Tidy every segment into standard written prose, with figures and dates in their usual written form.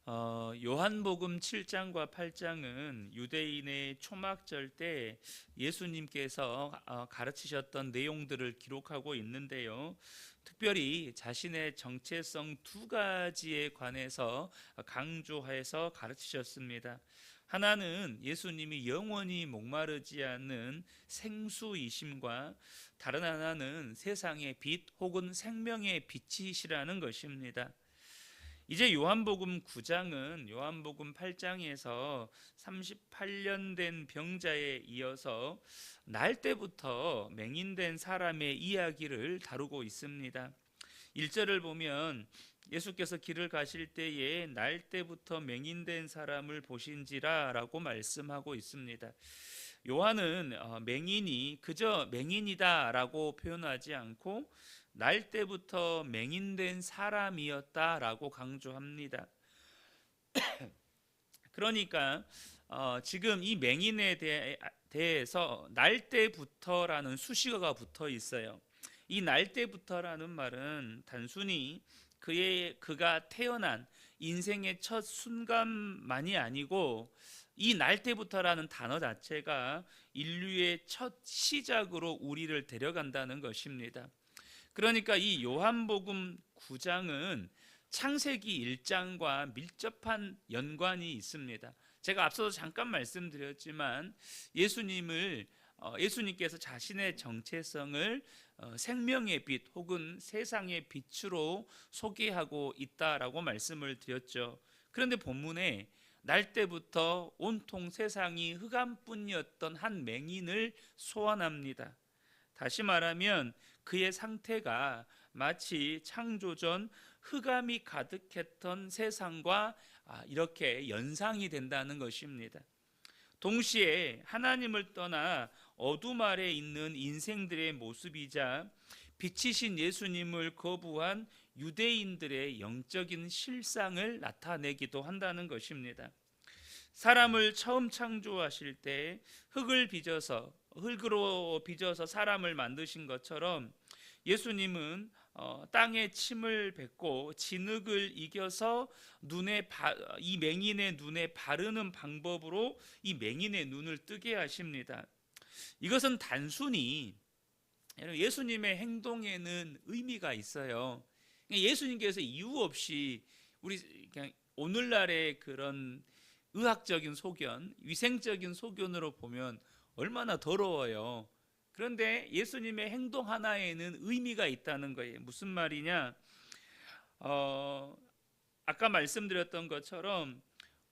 요한복음 7장과 8장은 유대인의 초막절 때 예수님께서 가르치셨던 내용들을 기록하고 있는데요. 특별히 자신의 정체성 두 가지에 관해서 강조해서 가르치셨습니다. 하나는 예수님이 영원히 목마르지 않는 생수이심과 다른 하나는 세상의 빛 혹은 생명의 빛이시라는 것입니다. 이제 요한복음 9장은 요한복음 8장에서 38년 된 병자에 이어서 날 때부터 맹인된 사람의 이야기를 다루고 있습니다. 1절을 보면 예수께서 길을 가실 때에 날 때부터 맹인된 사람을 보신지라 라고 말씀하고 있습니다. 요한은 맹인이 그저 맹인이다 라고 표현하지 않고 날 때부터 맹인된 사람이었다라고 강조합니다. 그러니까 지금 이 맹인에 대해서 날 때부터라는 수식어가 붙어 있어요. 이 날 때부터라는 말은 단순히 그가 태어난 인생의 첫 순간만이 아니고 이 날 때부터라는 단어 자체가 인류의 첫 시작으로 우리를 데려간다는 것입니다. 그러니까 이 요한복음 9장은 창세기 1장과 밀접한 연관이 있습니다. 제가 앞서서 잠깐 말씀드렸지만 예수님께서 자신의 정체성을 생명의 빛 혹은 세상의 빛으로 소개하고 있다라고 말씀을 드렸죠. 그런데 본문에 날 때부터 온통 세상이 흑암뿐이었던 한 맹인을 소환합니다. 다시 말하면 그의 상태가 마치 창조전 흑암이 가득했던 세상과 이렇게 연상이 된다는 것입니다. 동시에 하나님을 떠나 어둠 아래 있는 인생들의 모습이자 빛이신 예수님을 거부한 유대인들의 영적인 실상을 나타내기도 한다는 것입니다. 사람을 처음 창조하실 때 흙으로 빚어서 사람을 만드신 것처럼 예수님은 땅에 침을 뱉고 진흙을 이겨서 이 맹인의 눈에 바르는 방법으로 이 맹인의 눈을 뜨게 하십니다. 이것은 단순히 예수님의 행동에는 의미가 있어요. 예수님께서 이유 없이 우리 그냥 오늘날의 그런 의학적인 소견, 위생적인 소견으로 보면 얼마나 더러워요. 그런데 예수님의 행동 하나에는 의미가 있다는 거예요. 무슨 말이냐? 아까 말씀드렸던 것처럼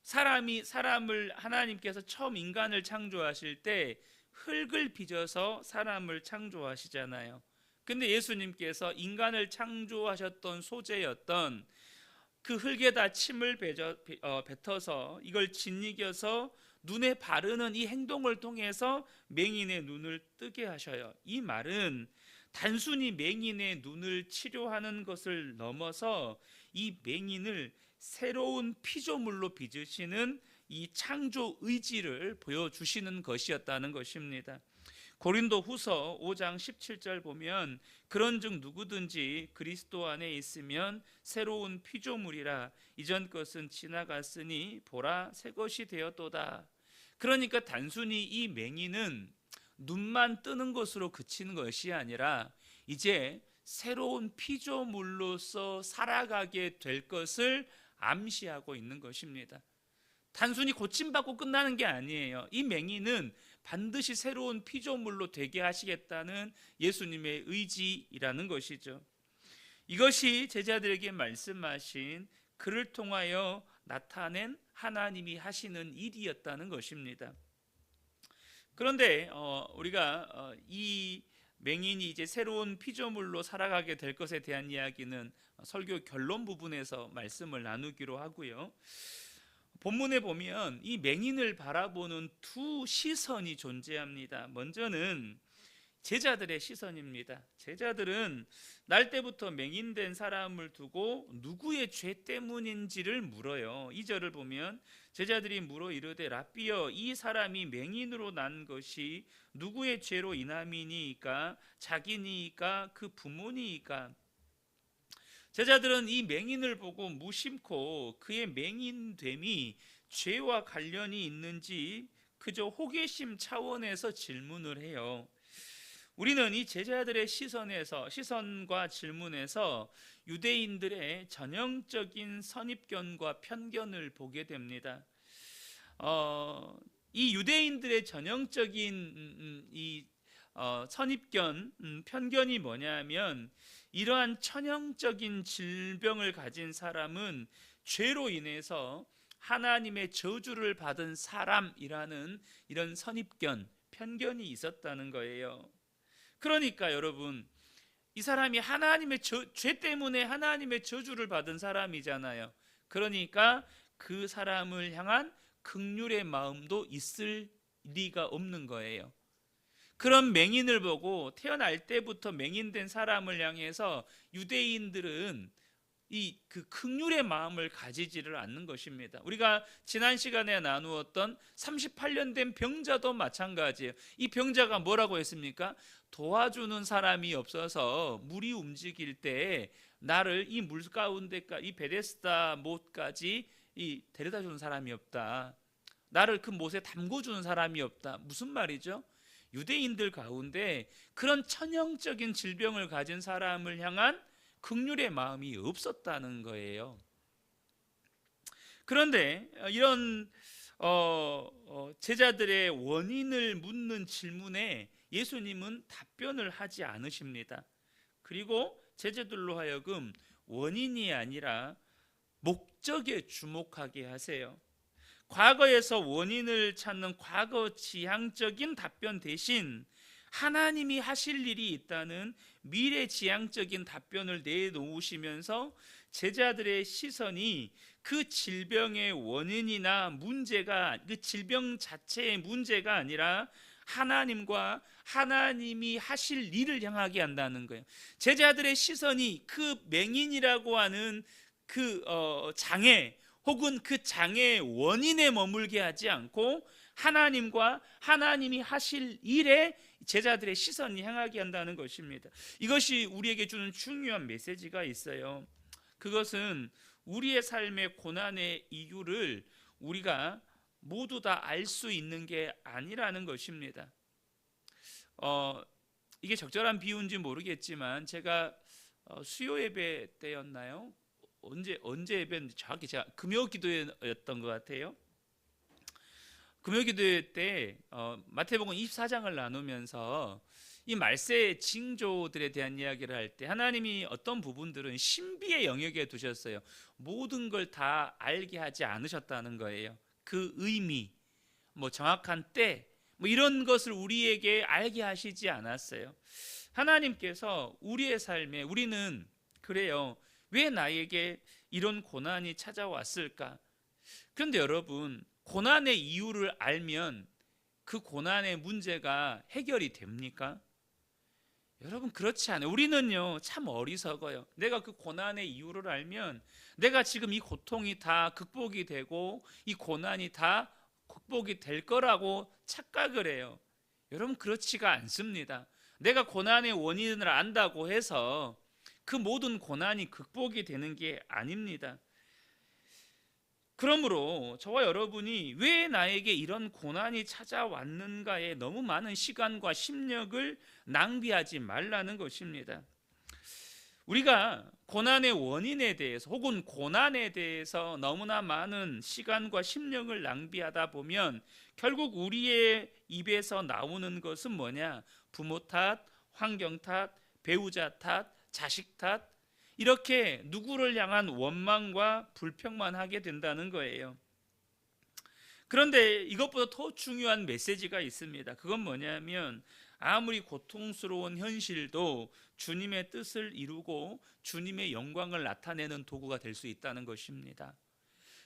사람을 하나님께서 처음 인간을 창조하실 때 흙을 빚어서 사람을 창조하시잖아요. 근데 예수님께서 인간을 창조하셨던 소재였던 그 흙에다 침을 뱉어서 이걸 짓이겨서 눈에 바르는 이 행동을 통해서 맹인의 눈을 뜨게 하셔요. 이 말은 단순히 맹인의 눈을 치료하는 것을 넘어서 이 맹인을 새로운 피조물로 빚으시는 이 창조 의지를 보여주시는 것이었다는 것입니다. 고린도 후서 5장 17절 보면 그런즉 누구든지 그리스도 안에 있으면 새로운 피조물이라 이전 것은 지나갔으니 보라 새 것이 되었도다. 그러니까 단순히 이 맹인은 눈만 뜨는 것으로 그치는 것이 아니라 이제 새로운 피조물로서 살아가게 될 것을 암시하고 있는 것입니다. 단순히 고침받고 끝나는 게 아니에요. 이 맹인은 반드시 새로운 피조물로 되게 하시겠다는 예수님의 의지라는 것이죠. 이것이 제자들에게 말씀하신 그를 통하여 나타낸 하나님이 하시는 일이었다는 것입니다. 그런데 우리가 이 맹인이 이제 새로운 피조물로 살아가게 될 것에 대한 이야기는 설교 결론 부분에서 말씀을 나누기로 하고요. 본문에 보면 이 맹인을 바라보는 두 시선이 존재합니다. 먼저는 제자들의 시선입니다. 제자들은 날 때부터 맹인된 사람을 두고 누구의 죄 때문인지를 물어요. 2절을 보면 제자들이 물어 이르되 랍비여 이 사람이 맹인으로 난 것이 누구의 죄로 인함이니이까 자기니이까 그 부모니이까. 제자들은 이 맹인을 보고 무심코 그의 맹인됨이 죄와 관련이 있는지 그저 호기심 차원에서 질문을 해요. 우리는 이 제자들의 시선과 질문에서 유대인들의 전형적인 선입견과 편견을 보게 됩니다. 이 유대인들의 전형적인 선입견, 편견이 뭐냐면 이러한 천형적인 질병을 가진 사람은 죄로 인해서 하나님의 저주를 받은 사람이라는 이런 선입견, 편견이 있었다는 거예요. 그러니까 여러분, 이 사람이 죄 때문에 하나님의 저주를 받은 사람이잖아요. 그러니까 그 사람을 향한 긍휼의 마음도 있을 리가 없는 거예요. 그런 맹인을 보고 태어날 때부터 맹인된 사람을 향해서 유대인들은 그 긍휼의 마음을 가지지를 않는 것입니다. 우리가 지난 시간에 나누었던 38년 된 병자도 마찬가지예요. 이 병자가 뭐라고 했습니까? 도와주는 사람이 없어서 물이 움직일 때 나를 이 물 가운데까지, 이 베데스다 못까지 데려다 주는 사람이 없다. 나를 그 못에 담궈주는 사람이 없다. 무슨 말이죠? 유대인들 가운데 그런 천형적인 질병을 가진 사람을 향한 긍휼의 마음이 없었다는 거예요. 그런데 이런 제자들의 원인을 묻는 질문에 예수님은 답변을 하지 않으십니다. 그리고 제자들로 하여금 원인이 아니라 목적에 주목하게 하세요. 과거에서 원인을 찾는 과거 지향적인 답변 대신 하나님이 하실 일이 있다는 미래 지향적인 답변을 내놓으시면서 제자들의 시선이 그 질병의 원인이나 문제가, 그 질병 자체의 문제가 아니라 하나님과 하나님이 하실 일을 향하게 한다는 거예요. 제자들의 시선이 그 맹인이라고 하는 그 장애 혹은 그 장애의 원인에 머물게 하지 않고 하나님과 하나님이 하실 일에 제자들의 시선이 향하게 한다는 것입니다. 이것이 우리에게 주는 중요한 메시지가 있어요. 그것은 우리의 삶의 고난의 이유를 우리가 모두 다 알 수 있는 게 아니라는 것입니다. 이게 적절한 비유인지 모르겠지만 제가 수요 예배 때였나요? 언제 예배인지 정확히 제가 금요 기도였던 것 같아요. 금요 기도회 때 마태복음 24장을 나누면서 이 말세의 징조들에 대한 이야기를 할 때 하나님이 어떤 부분들은 신비의 영역에 두셨어요. 모든 걸 다 알게 하지 않으셨다는 거예요. 그 의미, 정확한 때, 이런 것을 우리에게 알게 하시지 않았어요. 하나님께서 우리의 삶에 우리는 그래요. 왜 나에게 이런 고난이 찾아왔을까? 그런데 여러분, 고난의 이유를 알면 그 고난의 문제가 해결이 됩니까? 여러분, 그렇지 않아요. 우리는요 참 어리석어요. 내가 그 고난의 이유를 알면 내가 지금 이 고통이 다 극복이 되고 이 고난이 다 극복이 될 거라고 착각을 해요. 여러분, 그렇지가 않습니다. 내가 고난의 원인을 안다고 해서 그 모든 고난이 극복이 되는 게 아닙니다. 그러므로 저와 여러분이 왜 나에게 이런 고난이 찾아왔는가에 너무 많은 시간과 심력을 낭비하지 말라는 것입니다. 우리가 고난의 원인에 대해서 혹은 고난에 대해서 너무나 많은 시간과 심력을 낭비하다 보면 결국 우리의 입에서 나오는 것은 뭐냐? 부모 탓, 환경 탓, 배우자 탓, 자식 탓, 이렇게 누구를 향한 원망과 불평만 하게 된다는 거예요. 그런데 이것보다 더 중요한 메시지가 있습니다. 그건 뭐냐면 아무리 고통스러운 현실도 주님의 뜻을 이루고 주님의 영광을 나타내는 도구가 될 수 있다는 것입니다.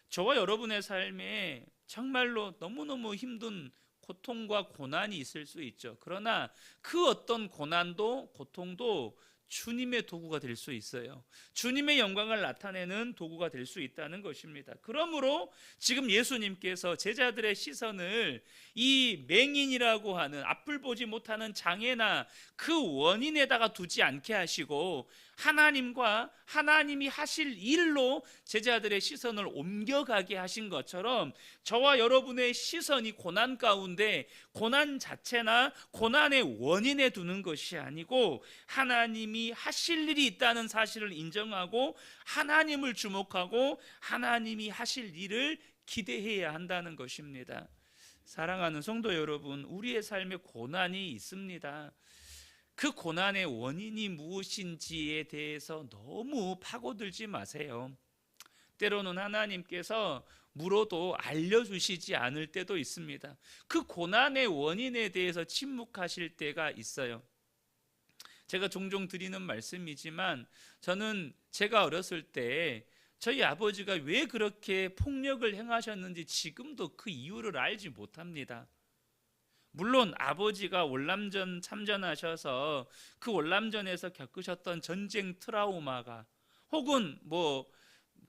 저와 여러분의 삶에 정말로 너무너무 힘든 고통과 고난이 있을 수 있죠. 그러나 그 어떤 고난도 고통도 주님의 도구가 될 수 있어요. 주님의 영광을 나타내는 도구가 될 수 있다는 것입니다. 그러므로 지금 예수님께서 제자들의 시선을 이 맹인이라고 하는 앞을 보지 못하는 장애나 그 원인에다가 두지 않게 하시고 하나님과 하나님이 하실 일로 제자들의 시선을 옮겨가게 하신 것처럼 저와 여러분의 시선이 고난 가운데 고난 자체나 고난의 원인에 두는 것이 아니고 하나님이 하실 일이 있다는 사실을 인정하고 하나님을 주목하고 하나님이 하실 일을 기대해야 한다는 것입니다. 사랑하는 성도 여러분, 우리의 삶에 고난이 있습니다. 그 고난의 원인이 무엇인지에 대해서 너무 파고들지 마세요. 때로는 하나님께서 물어도 알려주시지 않을 때도 있습니다. 그 고난의 원인에 대해서 침묵하실 때가 있어요. 제가 종종 드리는 말씀이지만 저는 제가 어렸을 때 저희 아버지가 왜 그렇게 폭력을 행하셨는지 지금도 그 이유를 알지 못합니다. 물론 아버지가 월남전 참전하셔서 그 월남전에서 겪으셨던 전쟁 트라우마가 혹은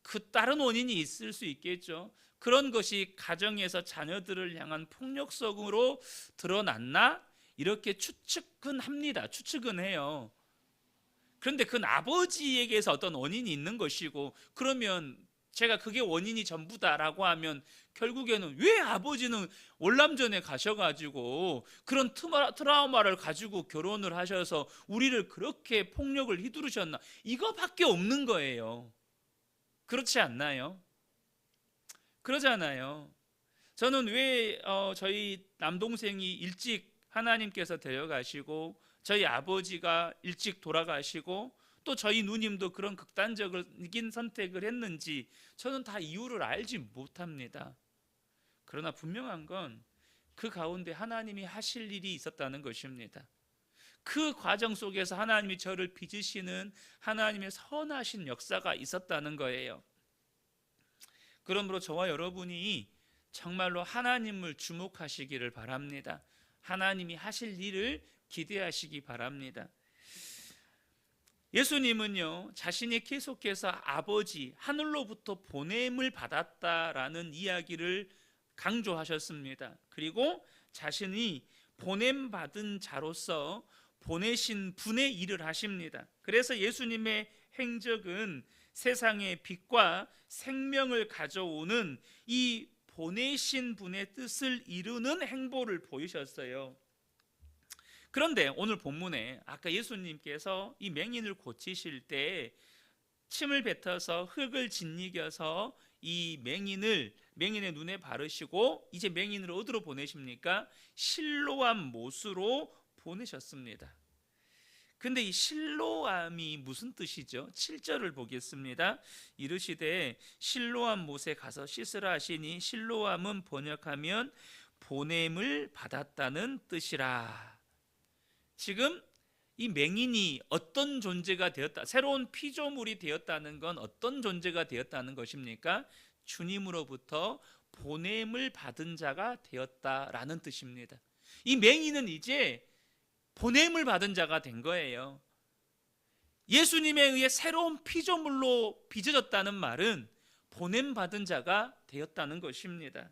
그 다른 원인이 있을 수 있겠죠. 그런 것이 가정에서 자녀들을 향한 폭력성으로 드러났나? 이렇게 추측은 합니다. 추측은 해요. 그런데 그건 아버지에게서 어떤 원인이 있는 것이고, 그러면 제가 그게 원인이 전부다라고 하면 결국에는 왜 아버지는 월남전에 가셔가지고 그런 트라우마를 가지고 결혼을 하셔서 우리를 그렇게 폭력을 휘두르셨나? 이거밖에 없는 거예요. 그렇지 않나요? 그러잖아요. 저는 왜 저희 남동생이 일찍 하나님께서 데려가시고 저희 아버지가 일찍 돌아가시고 또 저희 누님도 그런 극단적인 선택을 했는지 저는 다 이유를 알지 못합니다. 그러나 분명한 건 그 가운데 하나님이 하실 일이 있었다는 것입니다. 그 과정 속에서 하나님이 저를 빚으시는 하나님의 선하신 역사가 있었다는 거예요. 그러므로 저와 여러분이 정말로 하나님을 주목하시기를 바랍니다. 하나님이 하실 일을 기대하시기 바랍니다. 예수님은요, 자신이 계속해서 아버지 하늘로부터 보냄을 받았다라는 이야기를 강조하셨습니다. 그리고 자신이 보냄받은 자로서 보내신 분의 일을 하십니다. 그래서 예수님의 행적은 세상의 빛과 생명을 가져오는 이 보내신 분의 뜻을 이루는 행보를 보이셨어요. 그런데 오늘 본문에 아까 예수님께서 이 맹인을 고치실 때 침을 뱉어서 흙을 짓이겨서 이 맹인의 눈에 바르시고 이제 맹인을 어디로 보내십니까? 실로암 못으로 보내셨습니다. 근데 이 실로암이 무슨 뜻이죠? 7절을 보겠습니다. 이르시되 실로암 못에 가서 씻으라 하시니 실로암은 번역하면 보냄을 받았다는 뜻이라. 지금 이 맹인이 어떤 존재가 되었다, 새로운 피조물이 되었다는 건 어떤 존재가 되었다는 것입니까? 주님으로부터 보냄을 받은 자가 되었다라는 뜻입니다. 이 맹인은 이제 보냄을 받은 자가 된 거예요. 예수님에 의해 새로운 피조물로 빚어졌다는 말은 보냄받은 자가 되었다는 것입니다.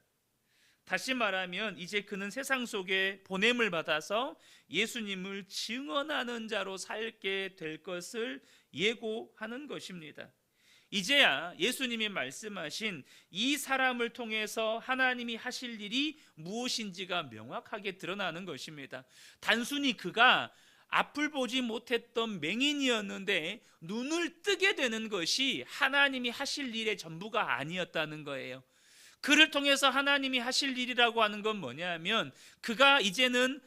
다시 말하면 이제 그는 세상 속에 보냄을 받아서 예수님을 증언하는 자로 살게 될 것을 예고하는 것입니다. 이제야 예수님이 말씀하신 이 사람을 통해서 하나님이 하실 일이 무엇인지가 명확하게 드러나는 것입니다. 단순히 그가 앞을 보지 못했던 맹인이었는데 눈을 뜨게 되는 것이 하나님이 하실 일의 전부가 아니었다는 거예요. 그를 통해서 하나님이 하실 일이라고 하는 건 뭐냐면 그가 이제는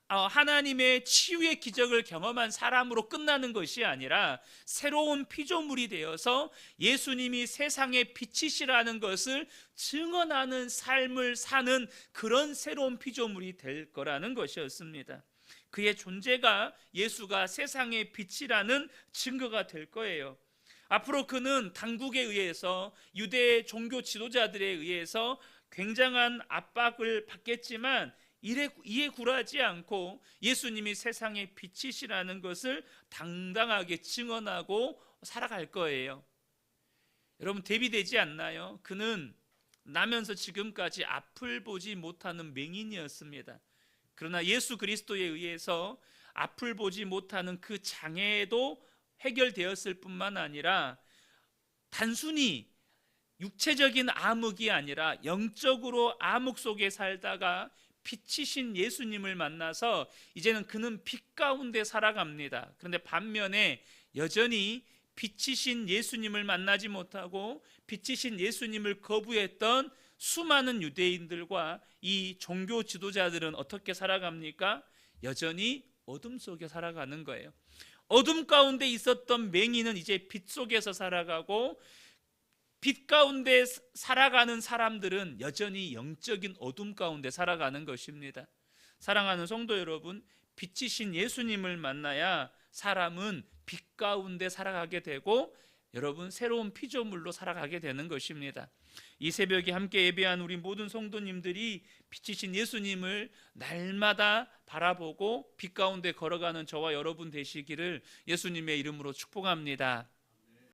하나님의 치유의 기적을 경험한 사람으로 끝나는 것이 아니라 새로운 피조물이 되어서 예수님이 세상의 빛이시라는 것을 증언하는 삶을 사는 그런 새로운 피조물이 될 거라는 것이었습니다. 그의 존재가 예수가 세상의 빛이라는 증거가 될 거예요. 앞으로 그는 당국에 의해서 유대 종교 지도자들에 의해서 굉장한 압박을 받겠지만 이에 굴하지 않고 예수님이 세상의 빛이시라는 것을 당당하게 증언하고 살아갈 거예요. 여러분 대비되지 않나요? 그는 나면서 지금까지 앞을 보지 못하는 맹인이었습니다. 그러나 예수 그리스도에 의해서 앞을 보지 못하는 그 장애에도 해결되었을 뿐만 아니라 단순히 육체적인 암흑이 아니라 영적으로 암흑 속에 살다가 빛이신 예수님을 만나서 이제는 그는 빛 가운데 살아갑니다. 그런데 반면에 여전히 빛이신 예수님을 만나지 못하고 빛이신 예수님을 거부했던 수많은 유대인들과 이 종교 지도자들은 어떻게 살아갑니까? 여전히 어둠 속에 살아가는 거예요. 어둠 가운데 있었던 맹인은 이제 빛 속에서 살아가고, 빛 가운데 살아가는 사람들은 여전히 영적인 어둠 가운데 살아가는 것입니다. 사랑하는 성도 여러분, 빛이신 예수님을 만나야 사람은 빛 가운데 살아가게 되고 여러분 새로운 피조물로 살아가게 되는 것입니다. 이 새벽에 함께 예배한 우리 모든 성도님들이 빛이신 예수님을 날마다 바라보고 빛 가운데 걸어가는 저와 여러분 되시기를 예수님의 이름으로 축복합니다.